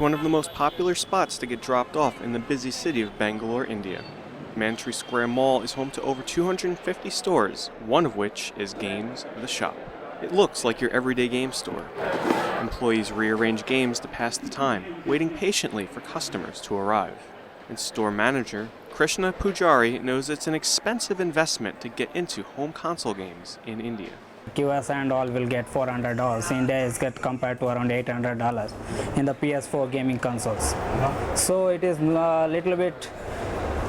one of the most popular spots to get dropped off in the busy city of Bangalore, India. Mantry Square Mall is home to over 250 stores, one of which is Games The Shop. It looks like your everyday game store. Employees rearrange games to pass the time, waiting patiently for customers to arrive. And store manager Krishna Pujari knows it's an expensive investment to get into home console games in India. QS and all will get $400. India is get compared to around $800 in the PS4 gaming consoles. So it is a little bit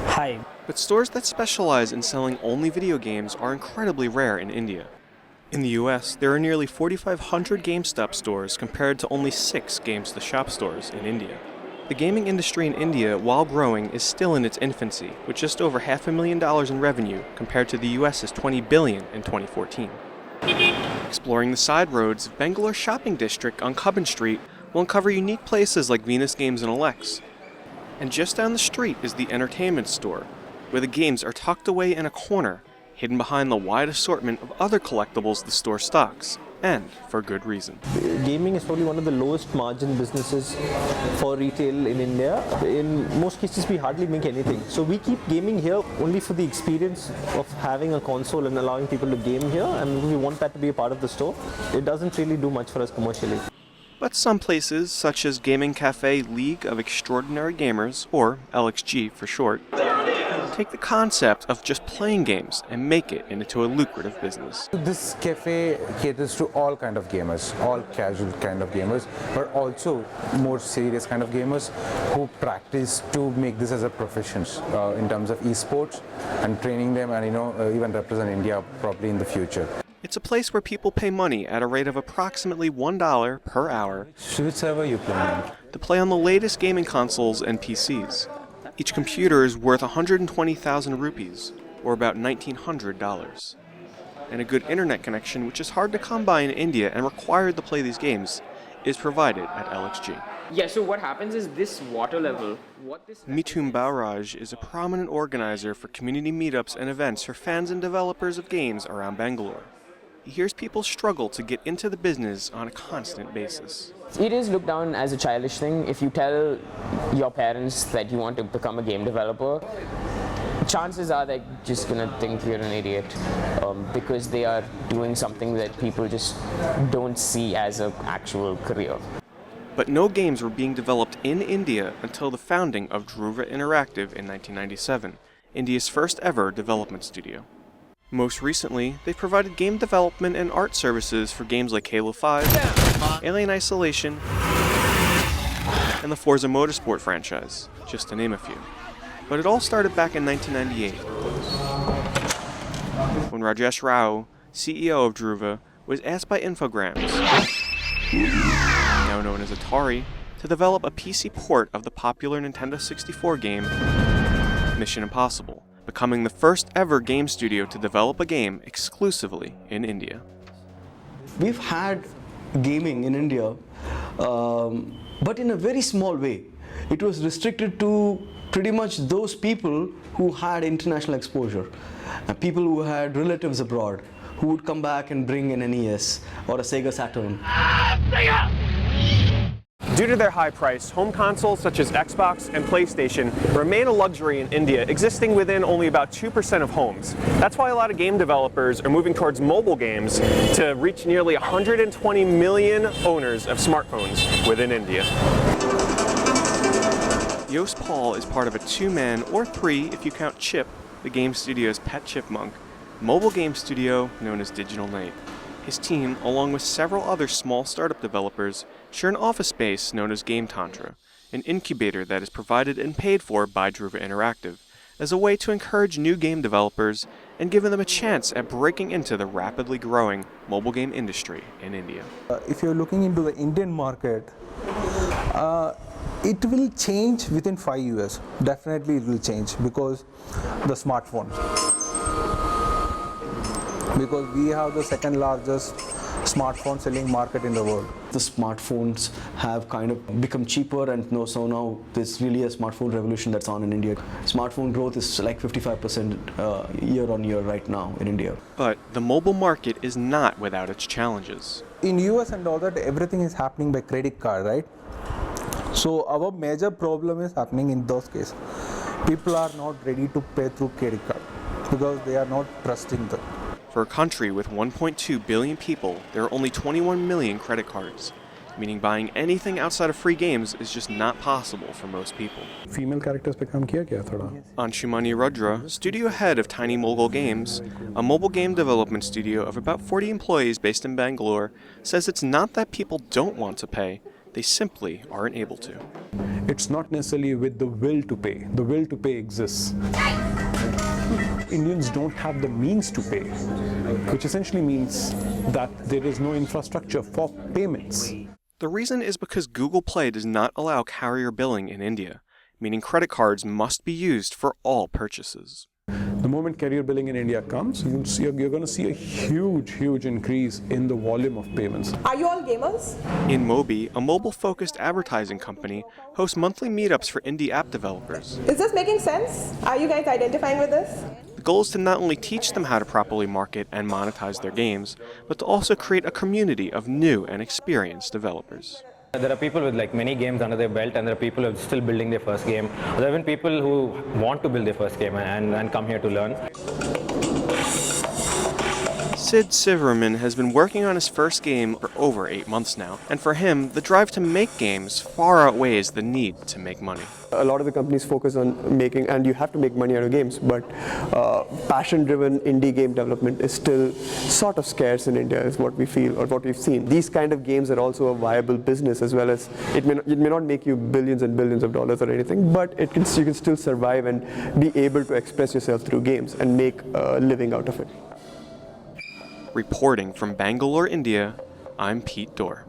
high. But stores that specialize in selling only video games are incredibly rare in India. In the US, there are nearly 4,500 GameStop stores compared to only 6 Games The Shop stores in India. The gaming industry in India, while growing, is still in its infancy, with just over $500,000 in revenue compared to the US's $20 billion in 2014. Exploring the side roads of Bangalore shopping district on Cubbon Street will uncover unique places like Venus Games and Alex. And just down the street is the entertainment store, where the games are tucked away in a corner, hidden behind the wide assortment of other collectibles the store stocks, and for good reason. Gaming is probably one of the lowest margin businesses for retail in India. In most cases, we hardly make anything. So we keep gaming here only for the experience of having a console and allowing people to game here, and we want that to be a part of the store. It doesn't really do much for us commercially. But some places, such as gaming cafe League of Extraordinary Gamers, or LXG for short, take the concept of just playing games and make it into a lucrative business. This cafe caters to all kind of gamers, all casual kind of gamers, but also more serious kind of gamers who practice to make this as a profession in terms of esports and training them, and even represent India probably in the future. It's a place where people pay money at a rate of approximately $1 per hour Which server you playing? to play on the latest gaming consoles and PCs. Each computer is worth 120,000 rupees, or about $1,900. And a good internet connection, which is hard to come by in India and required to play these games, is provided at LXG. Yeah, so what happens is this water level, Mithun Balraj is a prominent organizer for community meetups and events for fans and developers of games around Bangalore. He hears people struggle to get into the business on a constant basis. it is looked down as a childish thing. If you tell your parents that you want to become a game developer, chances are they're just gonna think you're an idiot because they are doing something that people just don't see as an actual career. But no games were being developed in India until the founding of Dhruva Interactive in 1997, India's first ever development studio. Most recently, they've provided game development and art services for games like Halo 5, Alien Isolation, and the Forza Motorsport franchise, just to name a few. But it all started back in 1998, when Rajesh Rao, CEO of Dhruva, was asked by Infogrames, now known as Atari, to develop a PC port of the popular Nintendo 64 game Mission Impossible, becoming the first ever game studio to develop a game exclusively in India. We've had gaming in India, but in a very small way. It was restricted to pretty much those people who had international exposure, people who had relatives abroad, who would come back and bring an NES or a Sega Saturn. Due to their high price, home consoles such as Xbox and PlayStation remain a luxury in India, existing within only about 2% of homes. That's why a lot of game developers are moving towards mobile games to reach nearly 120 million owners of smartphones within India. Yost Paul is part of a 2-man, or 3 if you count Chip, the game studio's pet chipmunk, mobile game studio known as Digital Night. His team, along with several other small startup developers, share an office space known as Game Tantra, an incubator that is provided and paid for by Dhruva Interactive, as a way to encourage new game developers and giving them a chance at breaking into the rapidly growing mobile game industry in India. If you're looking into the Indian market, it will change within 5 years. Definitely it will change because the smartphones. Because we have the second largest smartphone selling market in the world. The smartphones have kind of become cheaper, and so now there's really a smartphone revolution that's on in India. Smartphone growth is like 55% year on year right now in India. But the mobile market is not without its challenges. In US and all that, everything is happening by credit card, right? So our major problem is happening in those cases. People are not ready to pay through credit card because they are not trusting them. For a country with 1.2 billion people, there are only 21 million credit cards, meaning buying anything outside of free games is just not possible for most people. Female characters पे काम किया क्या थोड़ा? Anshumani Ruddra, studio head of Tiny Mogul Games, a mobile game development studio of about 40 employees based in Bangalore, says it's not that people don't want to pay, they simply aren't able to. It's not necessarily with the will to pay. The will to pay exists. Indians don't have the means to pay, which essentially means that there is no infrastructure for payments. The reason is because Google Play does not allow carrier billing in India, meaning credit cards must be used for all purchases. The moment carrier billing in India comes, you're going to see a huge increase in the volume of payments. Are you all gamers? In Mobi, a mobile-focused advertising company, hosts monthly meetups for indie app developers. Is this making sense? Are you guys identifying with this? The goal is to not only teach them how to properly market and monetize their games, but to also create a community of new and experienced developers. There are people with like many games under their belt, and there are people who are still building their first game. There have been people who want to build their first game and come here to learn. Sid Siverman has been working on his first game for over 8 months now, and for him, the drive to make games far outweighs the need to make money. A lot of the companies focus on making, and you have to make money out of games, but passion-driven indie game development is still sort of scarce in India, is what we feel or what we've seen. These kind of games are also a viable business, as well as it may not make you billions and billions of dollars or anything, but you can still survive and be able to express yourself through games and make a living out of it. Reporting from Bangalore, India, I'm PeteDorr.